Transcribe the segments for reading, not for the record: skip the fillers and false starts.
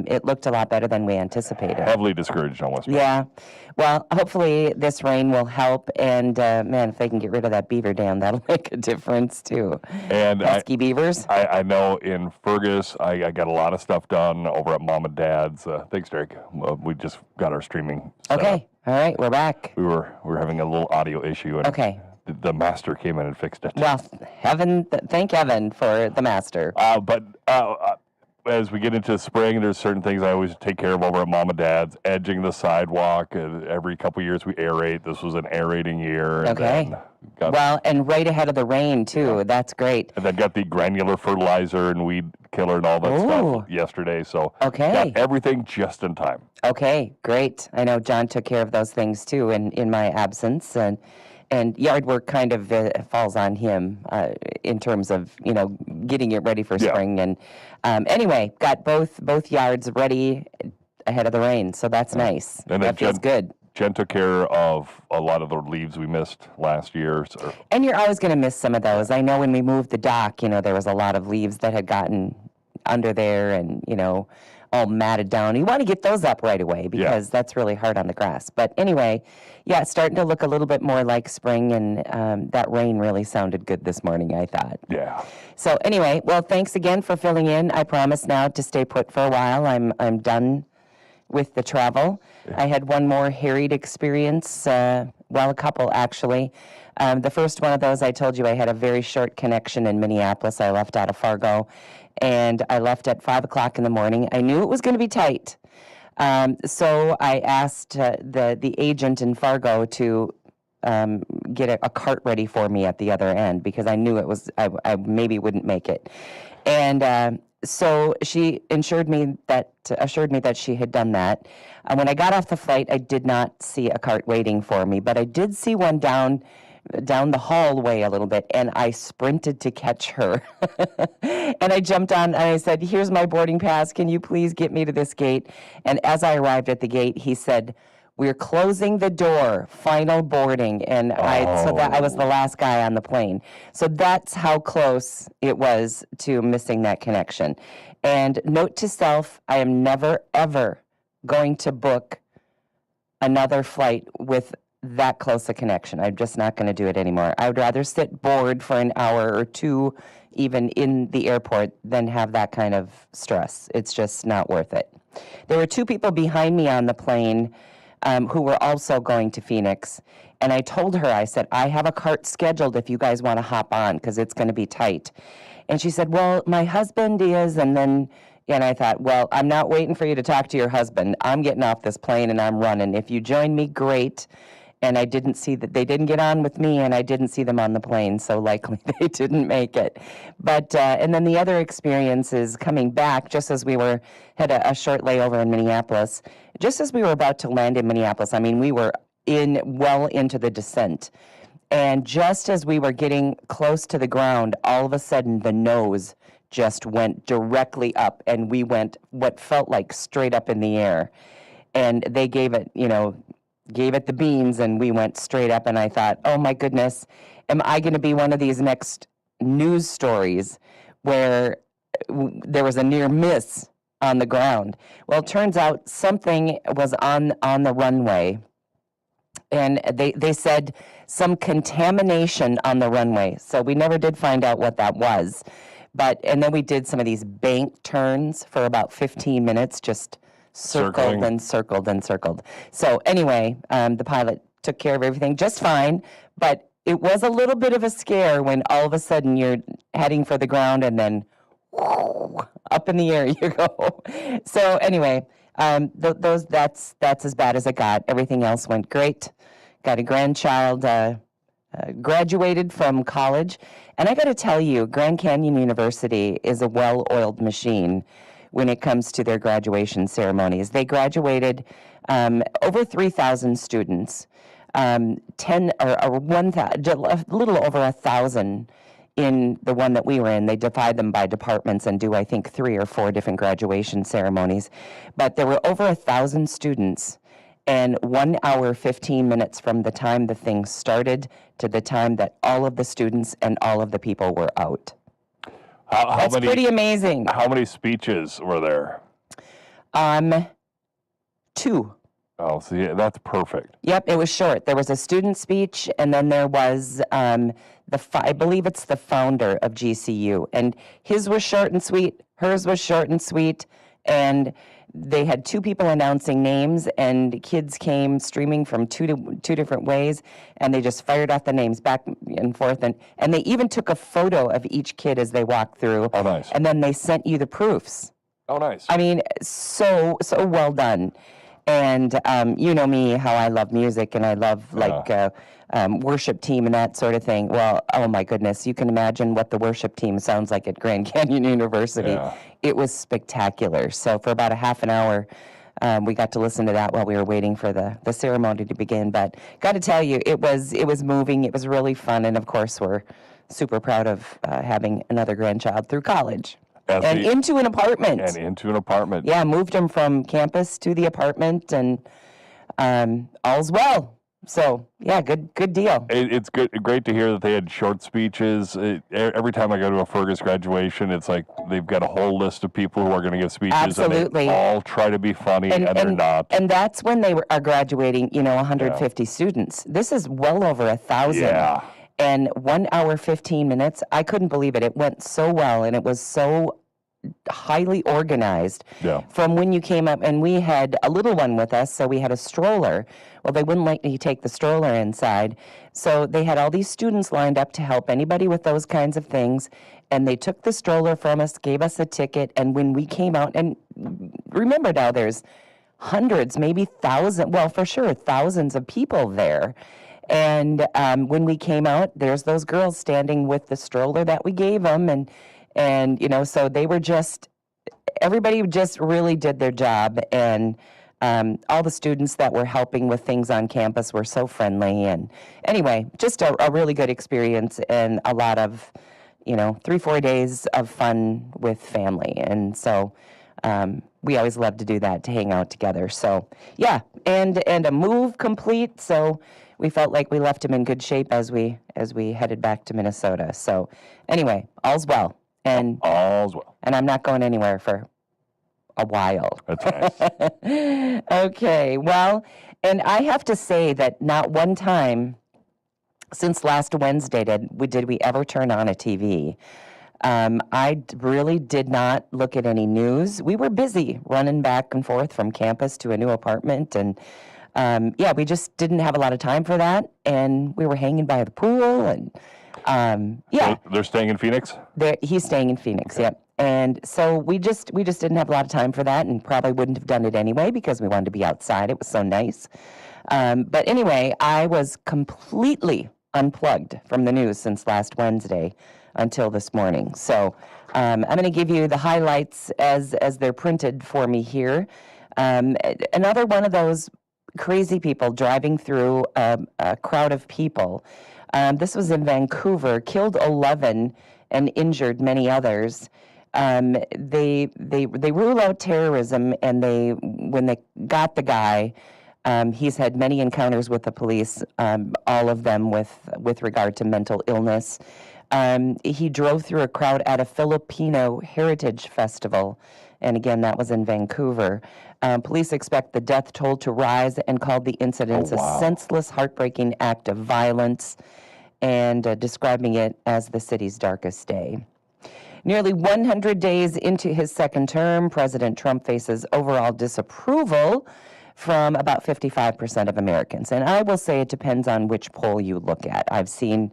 it looked a lot better than we anticipated. Heavily discouraged almost. Yeah. Well, hopefully this rain will help, and man, if they can get rid of that beaver dam, that'll make a difference too. And pesky beavers. I know in Fergus, I got a lot of stuff done over at Mom and Dad's. Thanks, Derek. We just got our streaming set Okay. up. All right, we're back. We were having a little audio issue, and okay. The master came in and fixed it. Well, thank heaven for the master. But as we get into spring, there's certain things I always take care of over at Mom and Dad's. Edging the sidewalk. Every couple of years we aerate. This was an aerating year. Okay. And right ahead of the rain, too. Yeah. That's great. And then got the granular fertilizer and weed killer and all that stuff yesterday. So got everything just in time. Okay, great. I know John took care of those things, too, in my absence. And yard work kind of falls on him in terms of, getting it ready for spring. And anyway, got both yards ready ahead of the rain, so that's nice. And that feels good. Jen took care of a lot of the leaves we missed last year. So. And you're always going to miss some of those. I know when we moved the dock, there was a lot of leaves that had gotten under there and, all matted down. You want to get those up right away because that's really hard on the grass. But anyway, it's starting to look a little bit more like spring, and that rain really sounded good this morning, I thought. Yeah. So anyway, well, thanks again for filling in. I promise now to stay put for a while. I'm done with the travel. Yeah. I had one more harried experience, a couple actually. The first one of those, I told you I had a very short connection in Minneapolis. I left out of Fargo, and I left at 5 o'clock in the morning. I knew it was going to be tight. So I asked the agent in Fargo to get a cart ready for me at the other end because I knew I maybe wouldn't make it. And so she assured me that she had done that. When I got off the flight, I did not see a cart waiting for me, but I did see one down the hallway a little bit, and I sprinted to catch her. And I jumped on, and I said, "Here's my boarding pass. Can you please get me to this gate?" And as I arrived at the gate, he said, "We're closing the door, final boarding." And I was the last guy on the plane. So that's how close it was to missing that connection. And note to self, I am never, ever going to book another flight with that close a connection. I'm just not going to do it anymore. I would rather sit bored for an hour or two, even in the airport, than have that kind of stress. It's just not worth it. There were two people behind me on the plane who were also going to Phoenix. And I told her, I said, "I have a cart scheduled if you guys want to hop on because it's going to be tight." And she said, "Well, my husband is," and I thought, well, I'm not waiting for you to talk to your husband. I'm getting off this plane and I'm running. If you join me, great. And I didn't see that they didn't get on with me, and I didn't see them on the plane, so likely they didn't make it. But and then the other experience is coming back just as we had a short layover in Minneapolis. Just as we were about to land in Minneapolis, I mean, we were well into the descent. And just as we were getting close to the ground, all of a sudden the nose just went directly up, and we went what felt like straight up in the air. And they gave it the beans, and we went straight up, and I thought, oh my goodness, am I going to be one of these next news stories where there was a near miss on the ground? Well, it turns out something was on the runway, and they said some contamination on the runway. So we never did find out what that was. And then we did some of these bank turns for about 15 minutes, just circled and circled and circled. So anyway, the pilot took care of everything just fine, but it was a little bit of a scare when all of a sudden you're heading for the ground and then up in the air you go. So anyway, that's as bad as it got. Everything else went great. Got a grandchild, graduated from college, and I got to tell you, Grand Canyon University is a well-oiled machine when it comes to their graduation ceremonies. They graduated over 3,000 students, a little over 1,000 in the one that we were in. They divide them by departments and do, I think, 3 or 4 different graduation ceremonies. But there were over 1,000 students, and 1 hour, 15 minutes from the time the thing started to the time that all of the students and all of the people were out. That's pretty amazing. How many speeches were there? 2. Oh, see, that's perfect. Yep, it was short. There was a student speech, and then there was I believe it's the founder of GCU, and his was short and sweet. Hers was short and sweet, and they had 2 people announcing names, and kids came streaming from two different ways, and they just fired off the names back and forth, and they even took a photo of each kid as they walked through. Oh, nice. And then they sent you the proofs. Oh, nice. I mean, so well done. And you know me, how I love music, and I love worship team and that sort of thing. Well, oh my goodness, you can imagine what the worship team sounds like at Grand Canyon University. Yeah. It was spectacular. So for about a half an hour, we got to listen to that while we were waiting for the ceremony to begin. But got to tell you, it was moving. It was really fun, and of course, we're super proud of having another grandchild through college. Into an apartment. And into an apartment. Yeah, moved him from campus to the apartment, and all's well. So, yeah, good deal. It's great to hear that they had short speeches. Every time I go to a Fergus graduation, it's like they've got a whole list of people who are going to give speeches. Absolutely. And they all try to be funny, and they're not. And that's when they are graduating, 150 students. This is well over 1,000. Yeah. And 1 hour, 15 minutes. I couldn't believe it. It went so well, and it was so highly organized. Yeah. From when you came up, and we had a little one with us, so we had a stroller. Well, they wouldn't let me take the stroller inside, so they had all these students lined up to help anybody with those kinds of things, and they took the stroller from us, gave us a ticket, and when we came out, and remember now, there's hundreds, maybe thousands, well, for sure, thousands of people there. And when we came out, there's those girls standing with the stroller that we gave them, and so they were everybody just really did their job, and all the students that were helping with things on campus were so friendly, and anyway, just a really good experience, and a lot of, 3-4 days of fun with family, and so we always love to do that, to hang out together. So yeah, and a move complete, so we felt like we left him in good shape as we headed back to Minnesota. So anyway, all's well. And all's well. And I'm not going anywhere for a while. That's nice. Okay, well, and I have to say that not one time since last Wednesday did we ever turn on a TV. I really did not look at any news. We were busy running back and forth from campus to a new apartment, and we just didn't have a lot of time for that, and we were hanging by the pool, and They're staying in Phoenix? He's staying in Phoenix, yep. And so we just didn't have a lot of time for that, and probably wouldn't have done it anyway because we wanted to be outside. It was so nice. But anyway, I was completely unplugged from the news since last Wednesday until this morning. So I'm going to give you the highlights as they're printed for me here. Another one of those crazy people driving through a crowd of people. This was in Vancouver, killed 11 and injured many others. They rule out terrorism, and when they got the guy, he's had many encounters with the police, all of them with regard to mental illness. He drove through a crowd at a Filipino heritage festival, and again, that was in Vancouver. Police expect the death toll to rise and called the incident a senseless, heartbreaking act of violence, and describing it as the city's darkest day. Nearly 100 days into his second term, President Trump faces overall disapproval from about 55% of Americans. And I will say it depends on which poll you look at. I've seen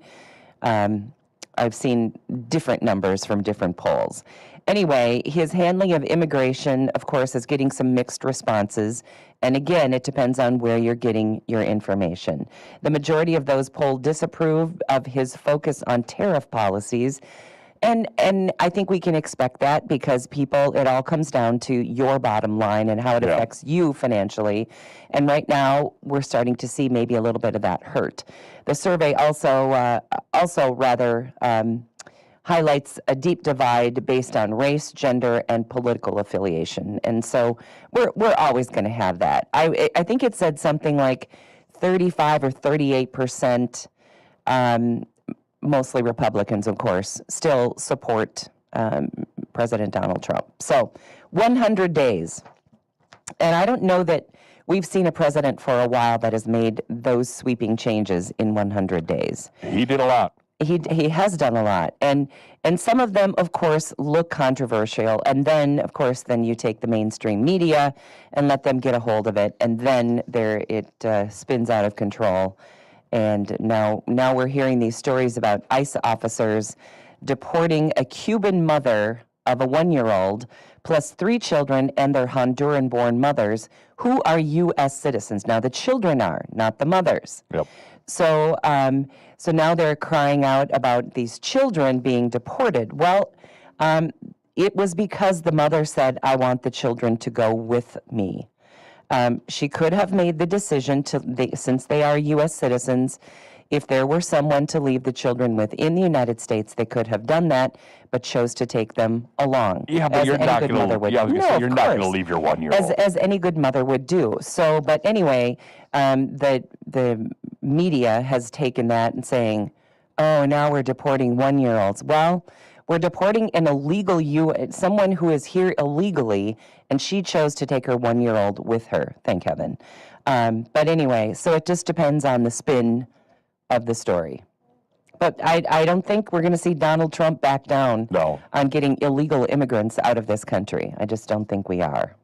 different numbers from different polls. Anyway, his handling of immigration, of course, is getting some mixed responses. And again, it depends on where you're getting your information. The majority of those polled disapprove of his focus on tariff policies. And I think we can expect that because it all comes down to your bottom line and how it affects you financially. And right now, we're starting to see maybe a little bit of that hurt. The survey also highlights a deep divide based on race, gender, and political affiliation. And so we're always going to have that. I think it said something like 35 or 38%, mostly Republicans, of course, still support President Donald Trump. So 100 days. And I don't know that we've seen a president for a while that has made those sweeping changes in 100 days. He did a lot. He has done a lot, and some of them, of course, look controversial. And then, of course, then you take the mainstream media and let them get a hold of it, and then it spins out of control. And now we're hearing these stories about ICE officers deporting a Cuban mother of a 1-year-old plus 3 children and their Honduran-born mothers who are U.S. citizens. Now the children are, not the mothers. Yep. So now they're crying out about these children being deported. Well, it was because the mother said, I want the children to go with me. She could have made the decision since they are U.S. citizens, if there were someone to leave the children within the United States, they could have done that, but chose to take them along. Yeah, but you're not going to leave your 1-year-old. As any good mother would do. So, but anyway, the media has taken that and saying, oh, now we're deporting 1-year-olds. Well, we're deporting an illegal someone who is here illegally, and she chose to take her 1-year-old with her, thank heaven. But anyway, so it just depends on the spin of the story. But I don't think we're going to see Donald Trump back down on getting illegal immigrants out of this country. I just don't think we are.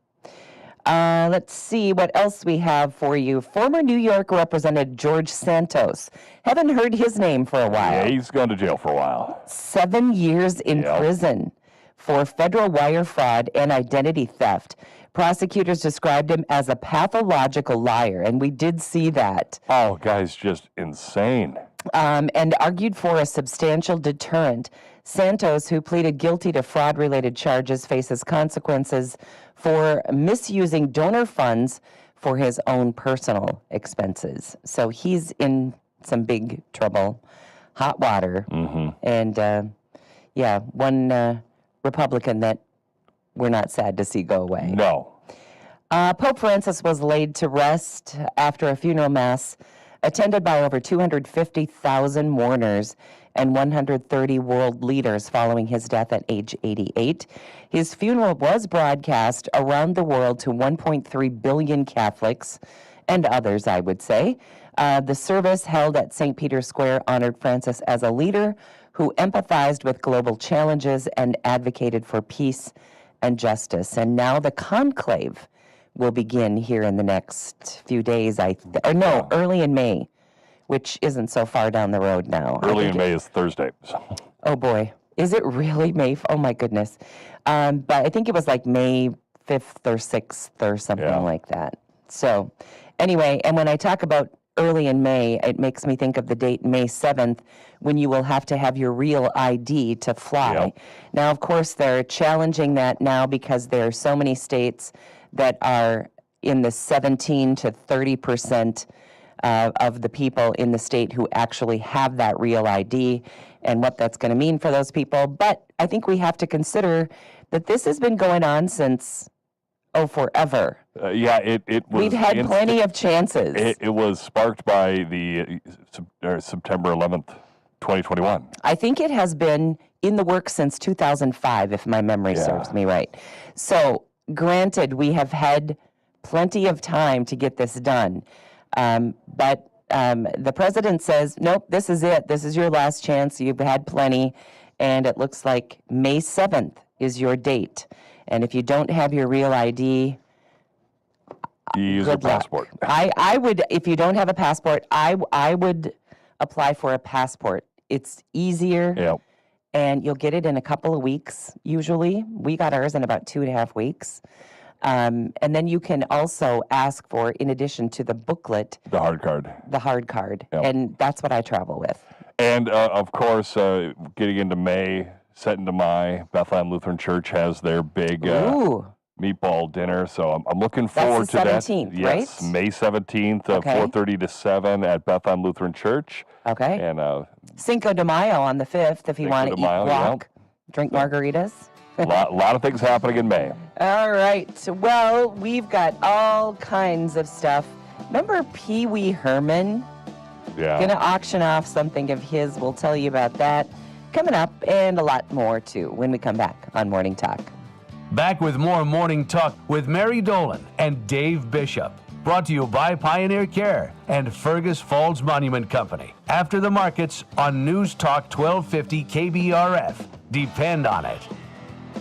Let's see what else we have for you. Former New York Representative George Santos. Haven't heard his name for a while. Yeah, he's going to jail for a while. 7 years in prison for federal wire fraud and identity theft. Prosecutors described him as a pathological liar, and we did see that. Oh, guy's just insane. And argued for a substantial deterrent. Santos, who pleaded guilty to fraud-related charges, faces consequences for misusing donor funds for his own personal expenses. So he's in some big trouble, hot water. Mm-hmm. And, one Republican that we're not sad to see go away. No. Pope Francis was laid to rest after a funeral mass attended by over 250,000 mourners and 130 world leaders following his death at age 88. His funeral was broadcast around the world to 1.3 billion Catholics and others, I would say. The service held at St. Peter's Square honored Francis as a leader who empathized with global challenges and advocated for peace and justice. And now the conclave will begin here in the next few days, early in May, which isn't so far down the road now. Early in May is Thursday. Oh boy, is it really May? Oh my goodness. But I think it was like May 5th or 6th or something like that. So anyway, and when I talk about early in May, it makes me think of the date May 7th, when you will have to have your real ID to fly. Yep. Now, of course, they're challenging that now because there are so many states that are in the 17 to 30% of the people in the state who actually have that real ID, and what that's going to mean for those people. But I think we have to consider that this has been going on since, forever. It was. We've had plenty of chances. It was sparked by the September 11th, 2021. I think it has been in the works since 2005, if my memory serves me right. So, granted, we have had plenty of time to get this done. But the president says, nope, this is it. This is your last chance. You've had plenty. And it looks like May 7th is your date. And if you don't have your real ID, you use a passport. I would, if you don't have a passport, I would apply for a passport. It's easier. Yep. And you'll get it in a couple of weeks, usually. We got ours in about 2.5 weeks. And then you can also ask for, in addition to the booklet, the hard card. The hard card. Yep. And that's what I travel with. And, of course, getting into May, set into May, Bethlehem Lutheran Church has their big meatball dinner. So I'm looking forward to that. That's the 17th, right? Yes, May 17th, 4:30 to 7 at Bethlehem Lutheran Church. Okay. And Cinco de Mayo on the 5th, if you want to eat guac, drink margaritas. A lot of things happening in May. All right. Well, we've got all kinds of stuff. Remember Pee Wee Herman? Yeah. Going to auction off something of his. We'll tell you about that coming up, and a lot more, too, when we come back on Morning Talk. Back with more Morning Talk with Mary Dolan and Dave Bishop. Brought to you by Pioneer Care and Fergus Falls Monument Company. After the markets on News Talk 1250 KBRF. Depend on it.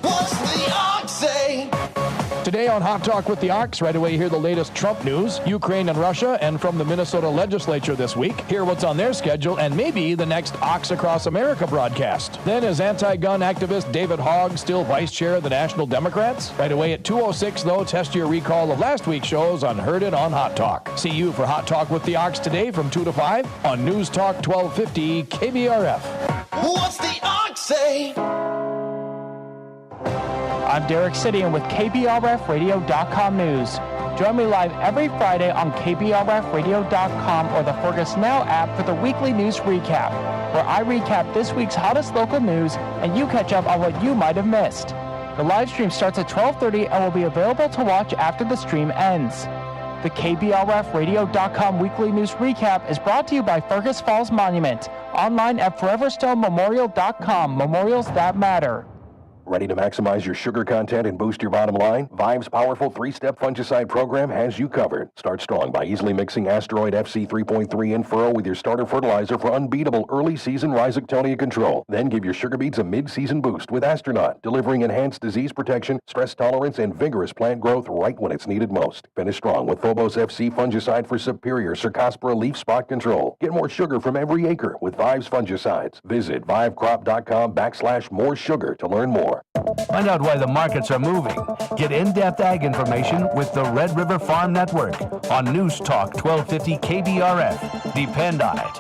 What's the Ox say? Today on Hot Talk with the Ox, right away hear the latest Trump news, Ukraine and Russia, and from the Minnesota legislature this week. Hear what's on their schedule and maybe the next Ox Across America broadcast. Then is anti-gun activist David Hogg still vice chair of the National Democrats? Right away at 2:06 though, test your recall of last week's shows on Heard It on Hot Talk. See you for Hot Talk with the Ox today from 2 to 5 on News Talk 1250 KBRF. What's the Ox say? I'm Derek Sidian with KBRFradio.com News. Join me live every Friday on KBRFradio.com or the Fergus Now app for the weekly news recap, where I recap this week's hottest local news and you catch up on what you might have missed. The live stream starts at 12:30 and will be available to watch after the stream ends. The KBRFradio.com weekly news recap is brought to you by Fergus Falls Monument, online at foreverstonememorial.com, memorials that matter. Ready to maximize your sugar content and boost your bottom line? Vive's powerful 3-step fungicide program has you covered. Start strong by easily mixing Asteroid FC 3.3 in furrow with your starter fertilizer for unbeatable early season rhizoctonia control. Then give your sugar beets a mid-season boost with Astronaut, delivering enhanced disease protection, stress tolerance, and vigorous plant growth right when it's needed most. Finish strong with Phobos FC fungicide for superior Cercospora leaf spot control. Get more sugar from every acre with Vive's fungicides. Visit vivecrop.com/more sugar to learn more. Find out why the markets are moving. Get in-depth ag information with the Red River Farm Network on News Talk 1250 KBRF. Depend on it.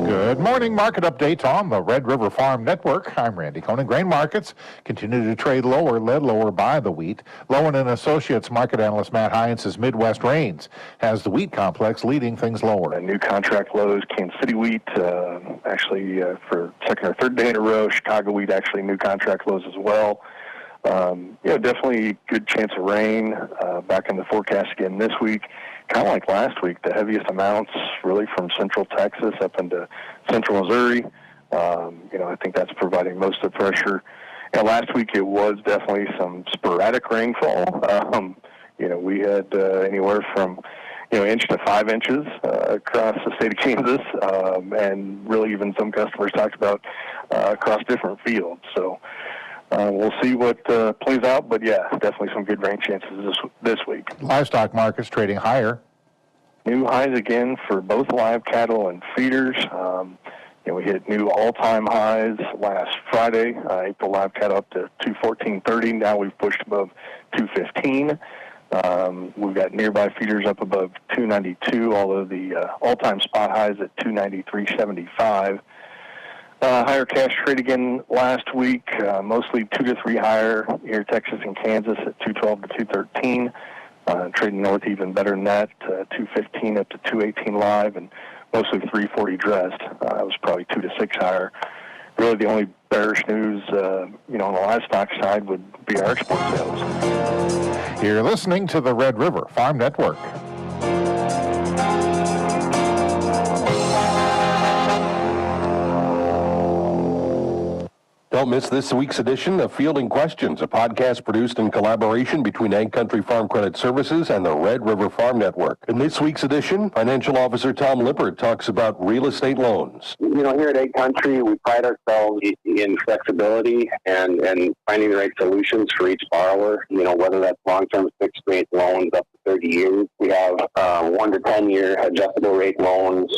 Good morning. Market updates on the Red River Farm Network. I'm Randy Conan. Grain markets continue to trade lower, led lower by the wheat. Lowen and Associates market analyst Matt Hines says Midwest rains has the wheat complex leading things lower. New contract lows, Kansas City wheat, for second or third day in a row. Chicago wheat actually new contract lows as well. Definitely good chance of rain back in the forecast again this week. Kind of like last week, the heaviest amounts really from central Texas up into central Missouri. I think that's providing most of the pressure. Last week it was definitely some sporadic rainfall. We had anywhere from inch to 5 inches across the state of Kansas, and really even some customers talked about across different fields. So we'll see what plays out, but yeah, definitely some good rain chances this week. Livestock markets trading higher. New highs again for both live cattle and feeders. We hit new all-time highs last Friday. April live cattle up to 214.30. Now we've pushed above 215. We've got nearby feeders up above 292, although the all-time spot high is at 293.75. Higher cash trade again last week, mostly 2 to 3 higher here, Texas and Kansas at 212 to 213. Trading north even better than that, 215 up to 218 live, and mostly 340 dressed. That was probably 2 to 6 higher. Really, the only bearish news, on the livestock side would be our export sales. You're listening to the Red River Farm Network. Don't miss this week's edition of Fielding Questions, a podcast produced in collaboration between Ag Country Farm Credit Services and the Red River Farm Network. In this week's edition, Financial Officer Tom Lippert talks about real estate loans. Here at Ag Country, we pride ourselves in flexibility and finding the right solutions for each borrower, whether that's long-term fixed-rate loans up to 30 years. We have 1 to 10-year adjustable rate loans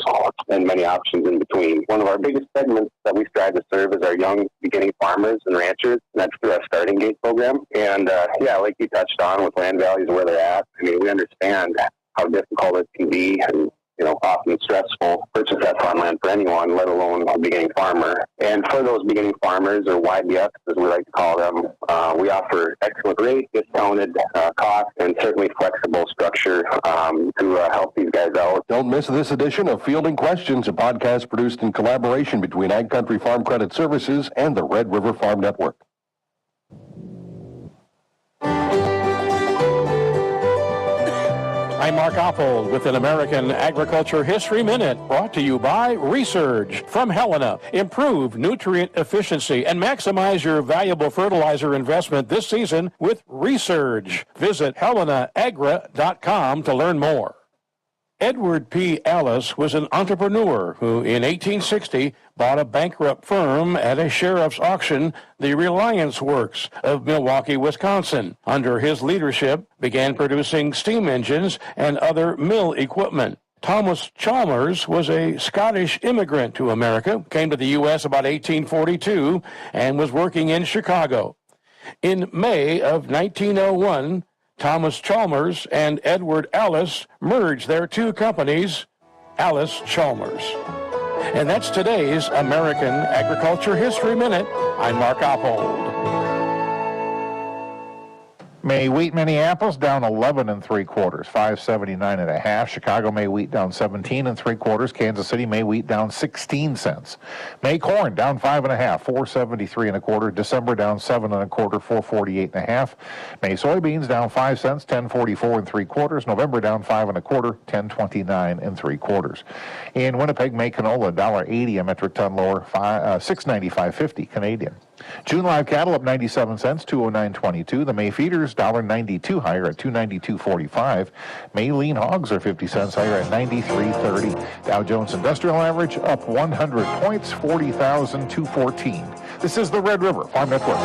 and many options in between. One of our biggest segments that we strive to serve is our young beginning farmers and ranchers, and that's through our Starting Gate program. And like you touched on with land values where they're at, we understand how difficult it can be and often stressful to purchase that farmland for anyone, let alone a beginning farmer. And for those beginning farmers, or YBFs as we like to call them, we offer excellent rate, discounted cost, and certainly flexible structure to help these guys out. Don't miss this edition of Fielding Questions, a podcast produced in collaboration between Ag Country Farm Credit Services and the Red River Farm Network. I'm Mark Oppold with an American Agriculture History Minute, brought to you by Resurge from Helena. Improve nutrient efficiency and maximize your valuable fertilizer investment this season with Resurge. Visit helenaagra.com to learn more. Edward P. Ellis was an entrepreneur who, in 1860, bought a bankrupt firm at a sheriff's auction, the Reliance Works of Milwaukee, Wisconsin. Under his leadership, began producing steam engines and other mill equipment. Thomas Chalmers was a Scottish immigrant to America, came to the U.S. about 1842, and was working in Chicago. In May of 1901, Thomas Chalmers and Edward Ellis merged their two companies, Ellis Chalmers. And that's today's American Agriculture History Minute. I'm Mark Oppold. May wheat Minneapolis down 11 3/4, 579.5. Chicago May wheat down 17 3/4. Kansas City May wheat down 16 cents. May corn down 5.5, 473 1/4. December down 7 1/4, 448.5. May soybeans down 5 cents, 1044 3/4. November down 5 1/4, 1029 3/4. In Winnipeg, May canola $1.80 a metric ton lower, 695.50 Canadian. June live cattle up 97 cents, 209.22. The May feeders $1.92 higher at 292.45. May lean hogs are 50 cents higher at 93.30. Dow Jones Industrial Average up 100 points, 40,214. This is the Red River Farm Network.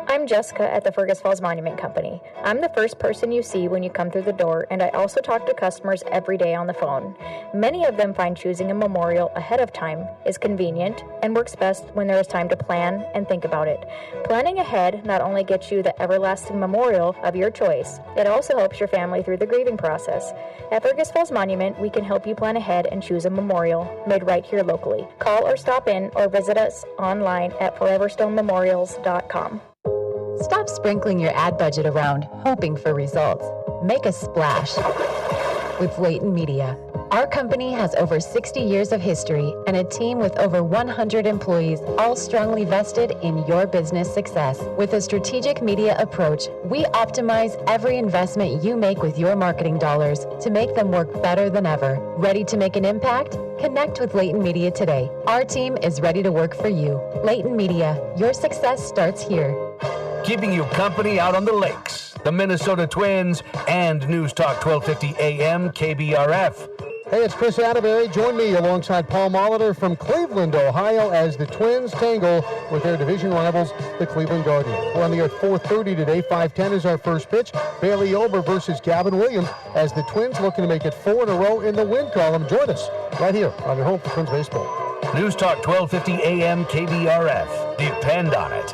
I'm Jessica at the Fergus Falls Monument Company. I'm the first person you see when you come through the door, and I also talk to customers every day on the phone. Many of them find choosing a memorial ahead of time is convenient and works best when there is time to plan and think about it. Planning ahead not only gets you the everlasting memorial of your choice, it also helps your family through the grieving process. At Fergus Falls Monument, we can help you plan ahead and choose a memorial made right here locally. Call or stop in or visit us online at foreverstonememorials.com. Stop sprinkling your ad budget around, hoping for results. Make a splash with Leighton Media. Our company has over 60 years of history and a team with over 100 employees, all strongly vested in your business success. With a strategic media approach, we optimize every investment you make with your marketing dollars to make them work better than ever. Ready to make an impact? Connect with Leighton Media today. Our team is ready to work for you. Leighton Media, your success starts here. Keeping you company out on the lakes, the Minnesota Twins, and News Talk 1250 AM KBRF. Hey, it's Chris Atterbury. Join me alongside Paul Molitor from Cleveland, Ohio, as the Twins tangle with their division rivals, the Cleveland Guardians. We're on the air at 4:30 today. 5:10 is our first pitch. Bailey Ober versus Gavin Williams as the Twins looking to make it 4 in a row in the win column. Join us right here on your home for Twins baseball. News Talk 1250 AM KBRF. Depend on it.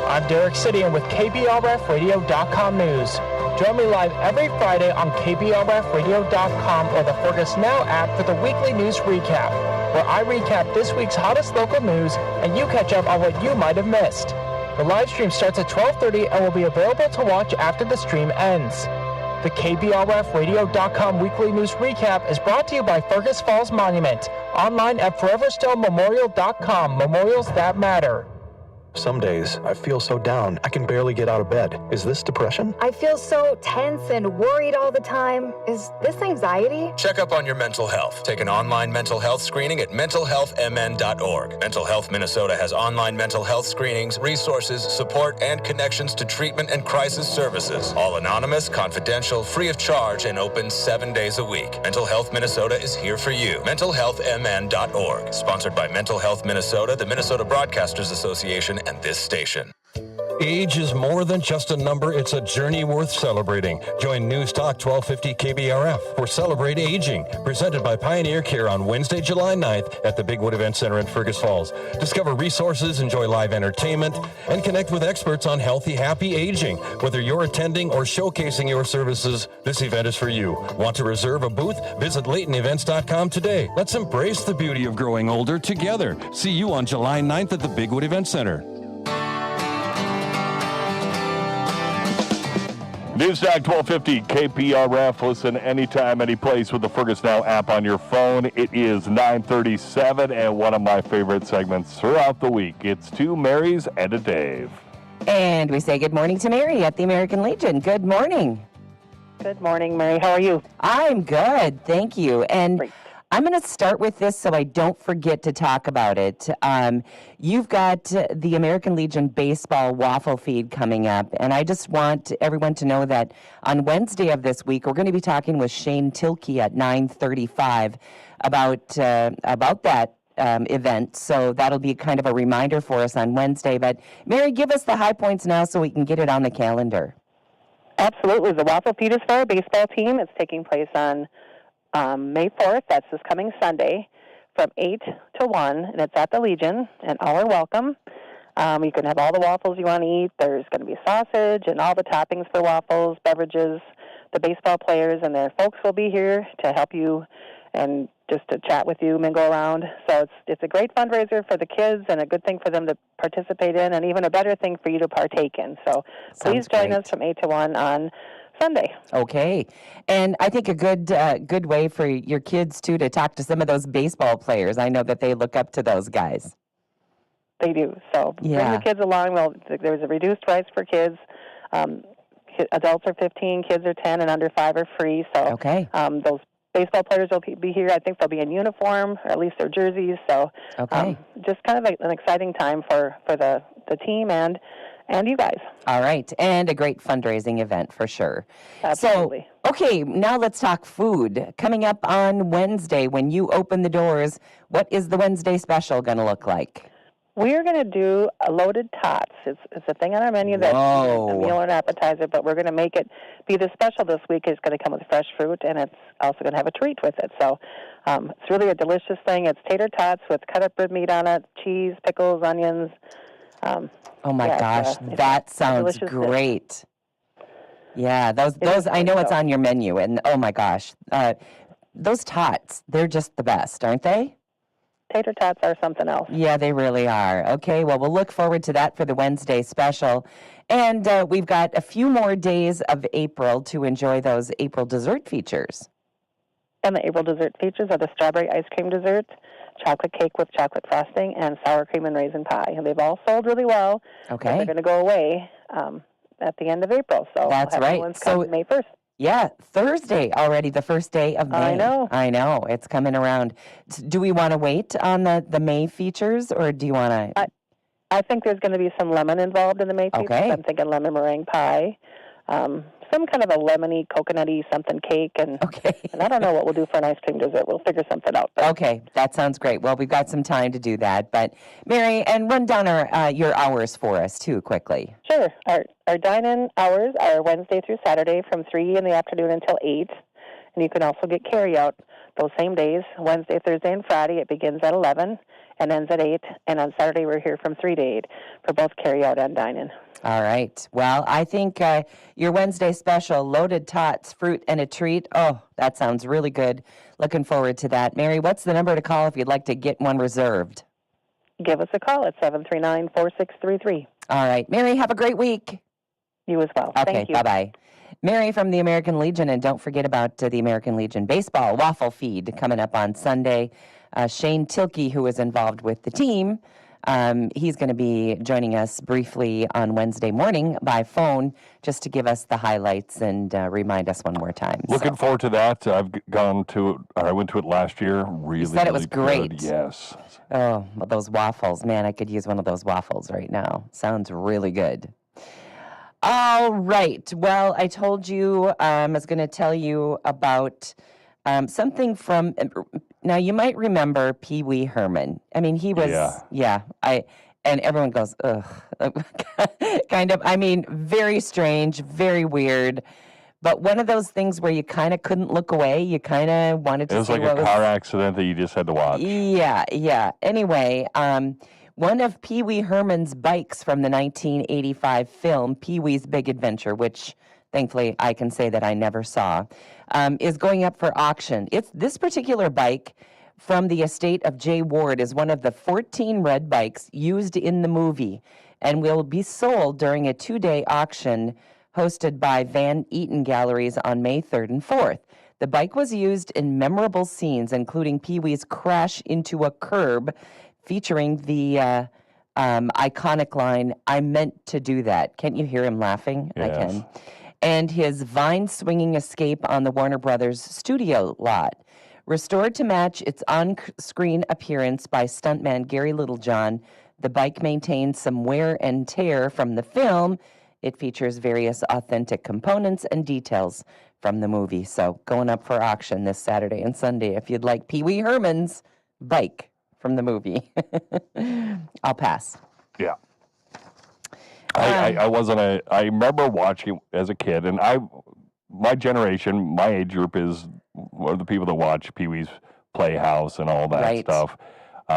I'm Derek Sidian with KBRFradio.com News. Join me live every Friday on KBRFradio.com or the Fergus Now app for the weekly news recap, where I recap this week's hottest local news and you catch up on what you might have missed. The live stream starts at 12:30 and will be available to watch after the stream ends. The KBRFradio.com weekly news recap is brought to you by Fergus Falls Monument, online at foreverstonememorial.com, memorials that matter. Some days, I feel so down, I can barely get out of bed. Is this depression? I feel so tense and worried all the time. Is this anxiety? Check up on your mental health. Take an online mental health screening at mentalhealthmn.org. Mental Health Minnesota has online mental health screenings, resources, support, and connections to treatment and crisis services. All anonymous, confidential, free of charge, and open 7 days a week. Mental Health Minnesota is here for you. mentalhealthmn.org. Sponsored by Mental Health Minnesota, the Minnesota Broadcasters Association, and this station. Age is more than just a number, it's a journey worth celebrating. Join News Talk 1250 KBRF for Celebrate Aging, presented by Pioneer Care on Wednesday, July 9th at the Bigwood Event Center in Fergus Falls. Discover resources, enjoy live entertainment, and connect with experts on healthy, happy aging. Whether you're attending or showcasing your services, this event is for you. Want to reserve a booth? Visit LaytonEvents.com today. Let's embrace the beauty of growing older together. See you on July 9th at the Bigwood Event Center. News Talk 1250 KPRF. Listen anytime, any place with the Fergus Now app on your phone. It is 9:37 and one of my favorite segments throughout the week. It's Two Marys and a Dave. And we say good morning to Mary at the American Legion. Good morning. Good morning, Mary. How are you? I'm good, thank you. And Great. I'm going to start with this so I don't forget to talk about it. You've got the American Legion baseball waffle feed coming up, and I just want everyone to know that on Wednesday of this week, we're going to be talking with Shane Tilke at 9:35 about that event. So that'll be kind of a reminder for us on Wednesday. But Mary, give us the high points now so we can get it on the calendar. Absolutely. The waffle feed is for our baseball team. It's taking place on May 4th. That's this coming Sunday from 8 to 1, and it's at the Legion, and all are welcome. You can have all the waffles you want to eat. There's going to be sausage and all the toppings for waffles, beverages. The baseball players and their folks will be here to help you and just to chat with you, mingle around. So it's a great fundraiser for the kids and a good thing for them to participate in, and even a better thing for you to partake in. So please join us from 8 to 1 on Sunday. Okay. And I think a good way for your kids, too, to talk to some of those baseball players. I know that they look up to those guys. They do. So bring the kids along. Well, there's a reduced price for kids. Adults are 15, kids are 10, and under 5 are free. So those baseball players will be here. I think they'll be in uniform, or at least their jerseys. So just kind of an exciting time for the team and you guys. All right. And a great fundraising event for sure. Absolutely. So, okay, now let's talk food. Coming up on Wednesday, when you open the doors, what is the Wednesday special going to look like? We're going to do a loaded tots. It's a thing on our menu that's a meal or an appetizer, but we're going to make it be the special this week. It's going to come with fresh fruit, and it's also going to have a treat with it. So it's really a delicious thing. It's tater tots with cut-up rib meat on it, cheese, pickles, onions. Oh my gosh, that sounds great. Yeah, those I know it's on your menu, and oh my gosh, those tots, they're just the best, aren't they? Tater tots are something else. Yeah, they really are. Okay, well, we'll look forward to that for the Wednesday special. And we've got a few more days of April to enjoy those April dessert features. And the April dessert features are the strawberry ice cream dessert, chocolate cake with chocolate frosting, and sour cream and raisin pie. And they've all sold really well. Okay. They're going to go away at the end of April. So that's right. So May 1st. Yeah, Thursday already, the first day of May. I know. It's coming around. Do we want to wait on the May features, or do you want to? I think there's going to be some lemon involved in the May features. Okay. I'm thinking lemon meringue pie. Some kind of a lemony, coconutty something cake, and I don't know what we'll do for an ice cream dessert. We'll figure something out. Okay, that sounds great. Well, we've got some time to do that. But Mary, and run down your hours for us too, quickly. Sure. Our dine-in hours are Wednesday through Saturday from 3 in the afternoon until 8, and you can also get carry-out those same days, Wednesday, Thursday, and Friday. It begins at 11 and ends at 8, and on Saturday we're here from 3 to 8 for both carry-out and dine-in. All right. Well, I think your Wednesday special, loaded tots, fruit, and a treat. Oh, that sounds really good. Looking forward to that. Mary, what's the number to call if you'd like to get one reserved? Give us a call at 739-4633. All right. Mary, have a great week. You as well. Okay, Thank you. Bye-bye. Mary from the American Legion, and don't forget about the American Legion baseball waffle feed coming up on Sunday. Shane Tilke, who is involved with the team, he's going to be joining us briefly on Wednesday morning by phone just to give us the highlights and remind us one more time. Looking forward to that. I went to it last year. You said it was great. Good. Yes. Oh, well, those waffles. Man, I could use one of those waffles right now. Sounds really good. All right. Well, I told you I was going to tell you about something from... Now, you might remember Pee Wee Herman. I mean, he was... And everyone goes, ugh. Kind of, I mean, very strange, very weird. But one of those things where you kind of couldn't look away. You kind of wanted to see what was... It was like a car accident that you just had to watch. Yeah. Anyway, one of Pee Wee Herman's bikes from the 1985 film, Pee Wee's Big Adventure, which thankfully I can say that I never saw, is going up for auction. This particular bike from the estate of Jay Ward is one of the 14 red bikes used in the movie and will be sold during a 2-day auction hosted by Van Eaton Galleries on May 3rd and 4th. The bike was used in memorable scenes, including Pee Wee's crash into a curb, featuring the iconic line, "I meant to do that." Can't you hear him laughing? Yes. I can. And his vine-swinging escape on the Warner Brothers studio lot. Restored to match its on-screen appearance by stuntman Gary Littlejohn, the bike maintains some wear and tear from the film. It features various authentic components and details from the movie. So going up for auction this Saturday and Sunday if you'd like Pee Wee Herman's bike from the movie. I'll pass. Yeah. I remember watching as a kid, and my generation, my age group is one of the people that watch Pee-wee's Playhouse and all that stuff.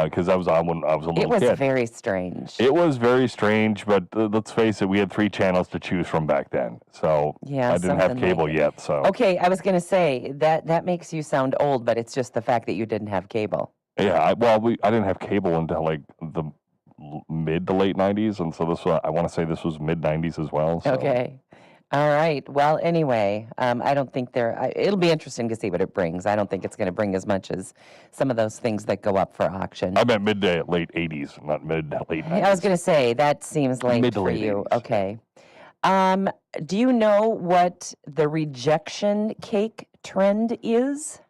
Because that was on when I was a little kid. It was very strange. It was very strange, but let's face it, we had 3 channels to choose from back then. So I didn't have cable yet. So okay, I was going to say that makes you sound old, but it's just the fact that you didn't have cable. Yeah, I didn't have cable until like the mid to late 90s, and so I want to say this was mid 90s as well. So. Okay. All right. Well, anyway, I don't think it'll be interesting to see what it brings. I don't think it's going to bring as much as some of those things that go up for auction. I meant midday at late 80s, not mid late 90s. I was going to say, that seems late for you. 80s. Okay. Do you know what the rejection cake trend is?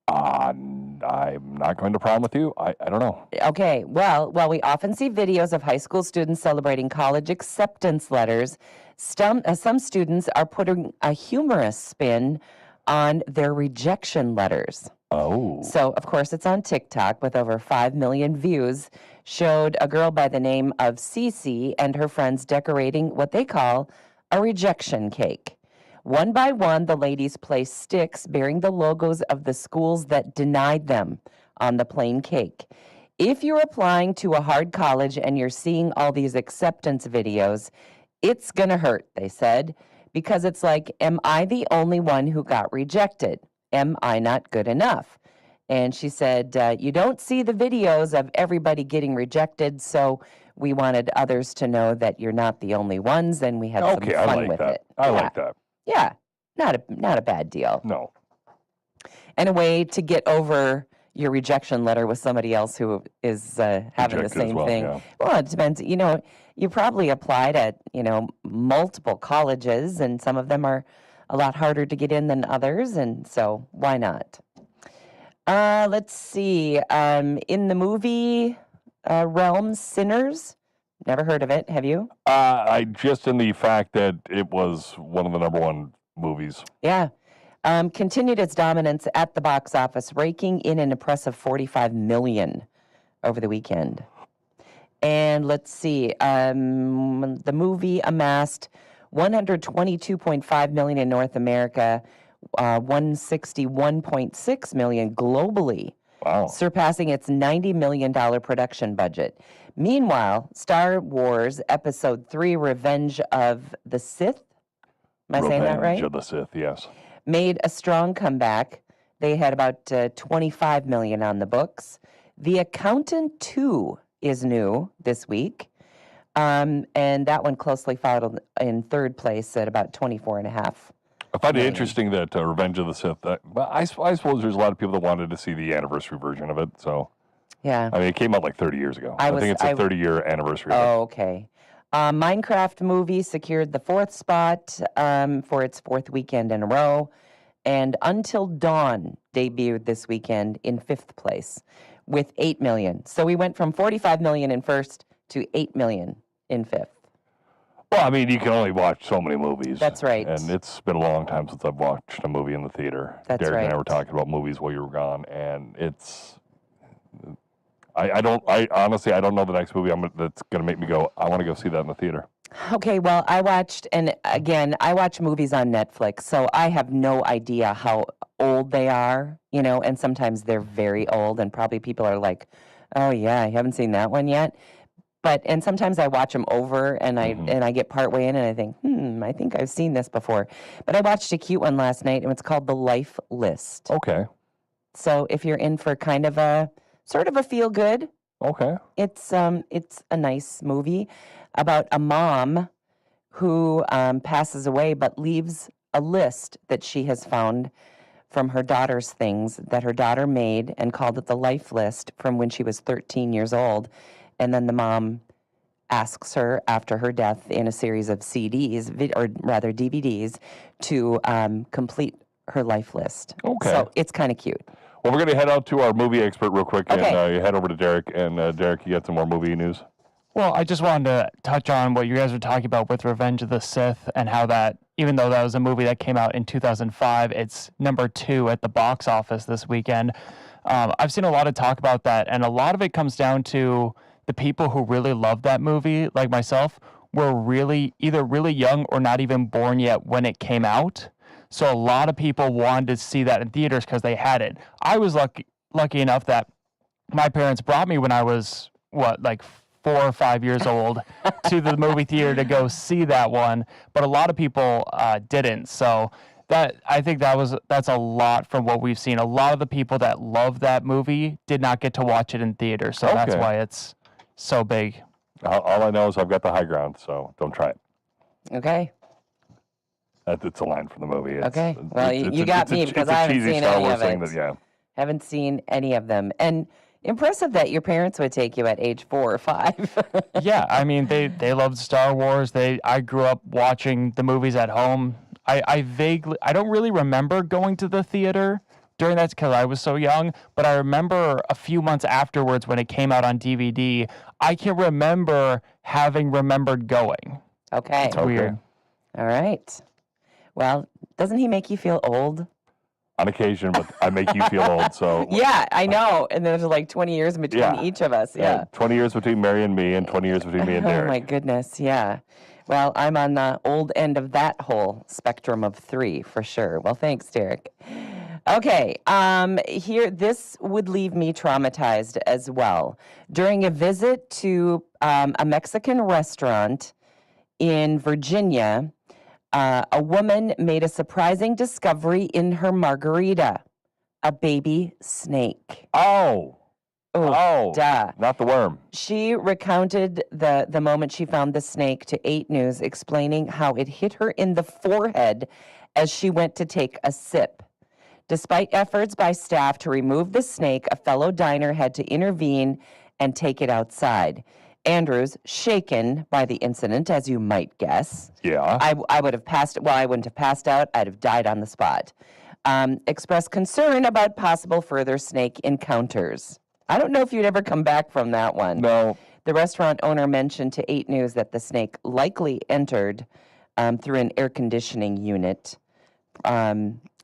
I'm not going to prom with you. I don't know. Okay. Well, we often see videos of high school students celebrating college acceptance letters. Some students are putting a humorous spin on their rejection letters. Oh. So, of course, it's on TikTok with over 5 million views. Showed a girl by the name of Cece and her friends decorating what they call a rejection cake. One by one, the ladies place sticks bearing the logos of the schools that denied them on the plain cake. If you're applying to a hard college and you're seeing all these acceptance videos, it's going to hurt, they said, because it's like, am I the only one who got rejected? Am I not good enough? And she said, you don't see the videos of everybody getting rejected, so we wanted others to know that you're not the only ones, and we had some fun with it. I like that. Yeah, not a bad deal. No. And a way to get over your rejection letter with somebody else who is having the same thing. Yeah. Well, it depends. You probably applied at, multiple colleges, and some of them are a lot harder to get in than others, and so why not? Let's see. In the movie realm, Sinners. Never heard of it. Have you? I just in the fact that it was one of the #1 movies. Yeah. Continued its dominance at the box office, raking in an impressive $45 million over the weekend. And let's see. The movie amassed $122.5 million in North America, $161.6 million globally. Wow. Surpassing its $90 million production budget. Meanwhile, Star Wars Episode 3, Revenge of the Sith, am I saying that right? Revenge of the Sith, yes. Made a strong comeback. They had about $25 million on the books. The Accountant 2 is new this week, and that one closely followed in third place at about 24.5. I find it interesting that Revenge of the Sith, I suppose there's a lot of people that wanted to see the anniversary version of it, so. Yeah. I mean, it came out like 30 years ago. I think it's a 30-year anniversary. Oh, okay. Minecraft movie secured the 4th spot for its 4th weekend in a row. And Until Dawn debuted this weekend in 5th place with $8 million. So we went from $45 million in 1st to $8 million in 5th. Well, I mean, you can only watch so many movies. That's right. And it's been a long time since I've watched a movie in the theater. That's Derek right. and I were talking about movies while you were gone, and it's... I honestly don't know the next movie that's going to make me go, I want to go see that in the theater. Okay, well, I watch movies on Netflix, so I have no idea how old they are, and sometimes they're very old, and probably people are like, oh yeah, you haven't seen that one yet? And sometimes I watch them over, and I get partway in, and I think, I think I've seen this before. But I watched a cute one last night, and it's called The Life List. Okay. So if you're in for kind of a sort of a feel good, okay, it's a nice movie about a mom who passes away but leaves a list that she has found from her daughter's things that her daughter made and called it the Life List from when she was 13 years old. And then the mom asks her after her death in a series of CDs, or rather DVDs, to complete her life list. Okay. So it's kind of cute. Well, we're going to head out to our movie expert real quick, and you head over to Derek. And Derek, you got some more movie news? Well, I just wanted to touch on what you guys were talking about with Revenge of the Sith and how that, even though that was a movie that came out in 2005, it's number 2 at the box office this weekend. I've seen a lot of talk about that, and a lot of it comes down to the people who really love that movie, like myself, were either really young or not even born yet when it came out. So a lot of people wanted to see that in theaters because they had it. I was lucky enough that my parents brought me when I was, 4 or 5 years old to the movie theater to go see that one, but a lot of people didn't. So I think that's a lot from what we've seen. A lot of the people that love that movie did not get to watch it in theater, so that's why it's so big. All I know is I've got the high ground, so don't try it. Okay. It's a line from the movie. Okay. Well, you got me because I haven't seen any of it. Haven't seen any of them. And impressive that your parents would take you at age 4 or 5. Yeah, I mean, they loved Star Wars. I grew up watching the movies at home. I don't really remember going to the theater during that because I was so young, but I remember a few months afterwards when it came out on DVD, I can remember having remembered going. Okay. It's weird. All right. Well, doesn't he make you feel old? On occasion, but I make you feel old, so... Yeah, I know. And there's like 20 years between each of us. Yeah. 20 years between Mary and me, and 20 years between me and Derek. Oh, my goodness, yeah. Well, I'm on the old end of that whole spectrum of 3, for sure. Well, thanks, Derek. Okay, this would leave me traumatized as well. During a visit to a Mexican restaurant in Virginia, a woman made a surprising discovery in her margarita, a baby snake. Oh, duh. Not the worm. She recounted the moment she found the snake to 8 News, explaining how it hit her in the forehead as she went to take a sip. Despite efforts by staff to remove the snake, a fellow diner had to intervene and take it outside. Andrews, shaken by the incident, as you might guess. Yeah. I would have passed, well, I wouldn't have passed out. I'd have died on the spot. Expressed concern about possible further snake encounters. I don't know if you'd ever come back from that one. No. The restaurant owner mentioned to 8 News that the snake likely entered through an air conditioning unit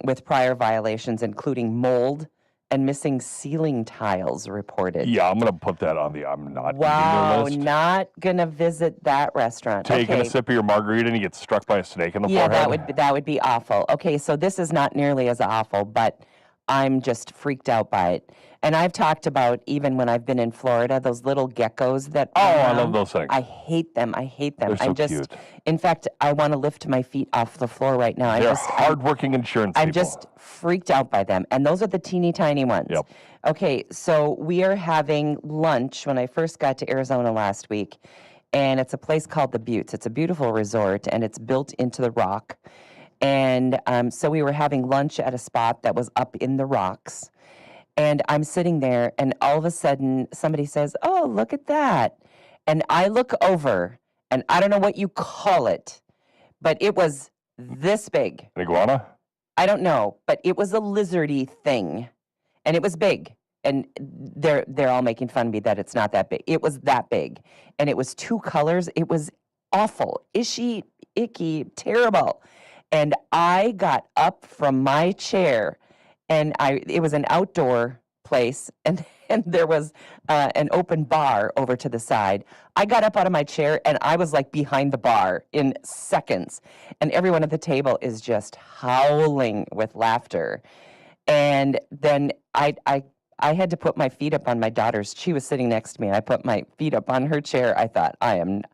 with prior violations, including mold and missing ceiling tiles reported. Yeah, I'm going to put that on the I'm not wow, list. Not going to visit that restaurant. Taking a sip of your margarita and you get struck by a snake in the forehead? Yeah, that would be awful. Okay, so this is not nearly as awful, but I'm just freaked out by it. And I've talked about, even when I've been in Florida, those little geckos that... Oh, I love those things. I hate them. They're so cute. In fact, I want to lift my feet off the floor right now. They're hardworking insurance people. I'm just freaked out by them. And those are the teeny tiny ones. Yep. Okay, so we are having lunch when I first got to Arizona last week. And it's a place called The Buttes. It's a beautiful resort, and it's built into the rock. And so we were having lunch at a spot that was up in the rocks. And I'm sitting there, and all of a sudden, somebody says, "Oh, look at that." And I look over, and I don't know what you call it, but it was this big. An iguana? I don't know, but it was a lizardy thing. And it was big. And they're all making fun of me that it's not that big. It was that big. And it was 2 colors. It was awful. Ishy, icky, terrible. And I got up from my chair, and it was an outdoor place, and there was an open bar over to the side. I got up out of my chair, and I was like behind the bar in seconds. And everyone at the table is just howling with laughter. And then I had to put my feet up on my daughter's. She was sitting next to me. I put my feet up on her chair. I thought, and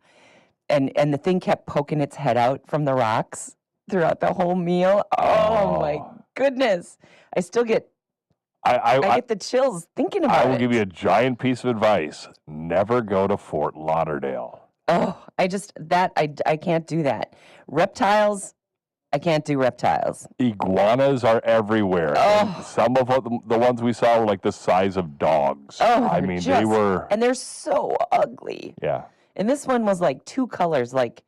the thing kept poking its head out from the rocks throughout the whole meal. Oh my goodness. I still get I get the chills thinking about it. I will give you a giant piece of advice. Never go to Fort Lauderdale. Oh, I can't do that. Reptiles, I can't do reptiles. Iguanas are everywhere. Oh. Some of the ones we saw were like the size of dogs. Oh, I mean, they were. And they're so ugly. Yeah. And this one was like two colors, like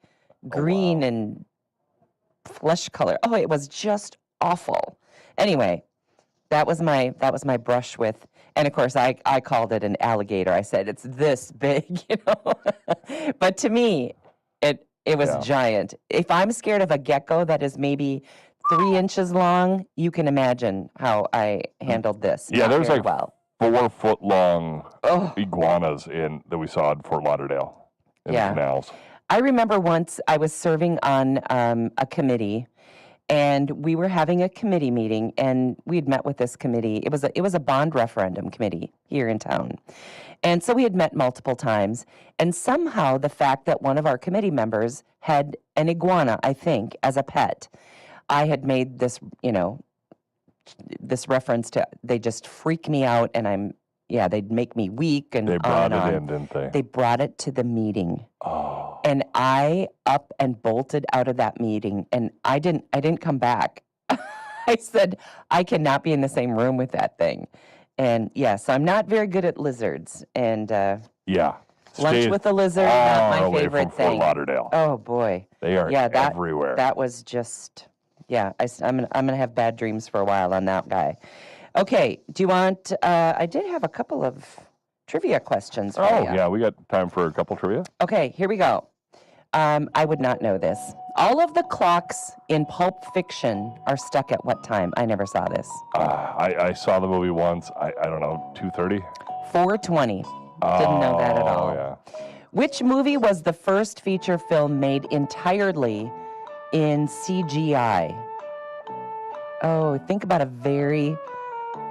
green and flesh color. Oh, it was just awful. Anyway, that was my brush with, and of course I called it an alligator. I said it's this big, you know. But to me, it was giant. If I'm scared of a gecko that is maybe 3 inches long, you can imagine how I handled this. Yeah, there's like 4 foot long iguanas that we saw in Fort Lauderdale in the canals. I remember once I was serving on a committee, and we were having a committee meeting, and we had met with this committee. It was a bond referendum committee here in town. And so we had met multiple times, and somehow the fact that one of our committee members had an iguana, I think, as a pet, I had made this, this reference to, they just freak me out, and they'd make me weak, and they brought on it in, didn't they? They brought it to the meeting. Oh. And I up and bolted out of that meeting, and I didn't come back. I said, I cannot be in the same room with that thing. And yes, I'm not very good at lizards. And lunch with a lizard, not my favorite from thing. Fort Lauderdale. Oh boy, they are everywhere. That was just, I'm gonna have bad dreams for a while on that guy. Okay, do you want? I did have a couple of trivia questions for you. Oh yeah, we got time for a couple trivia. Okay, here we go. I would not know this. All of the clocks in Pulp Fiction are stuck at what time? I never saw this. I saw the movie once. I don't know, 2:30? 4:20. Didn't know that at all. Yeah. Which movie was the first feature film made entirely in CGI? Oh, think about a very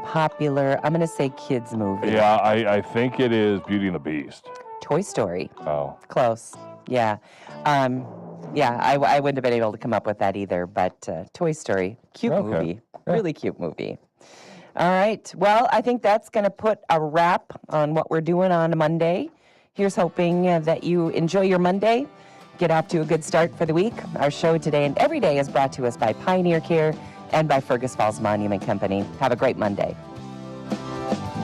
popular, I'm going to say kids movie. Yeah, I think it is Beauty and the Beast. Toy Story. Oh. Close. Yeah. I wouldn't have been able to come up with that either, but Toy Story, cute movie. Yeah. Really cute movie. All right. Well, I think that's going to put a wrap on what we're doing on a Monday. Here's hoping that you enjoy your Monday, get off to a good start for the week. Our show today and every day is brought to us by Pioneer Care and by Fergus Falls Monument Company. Have a great Monday.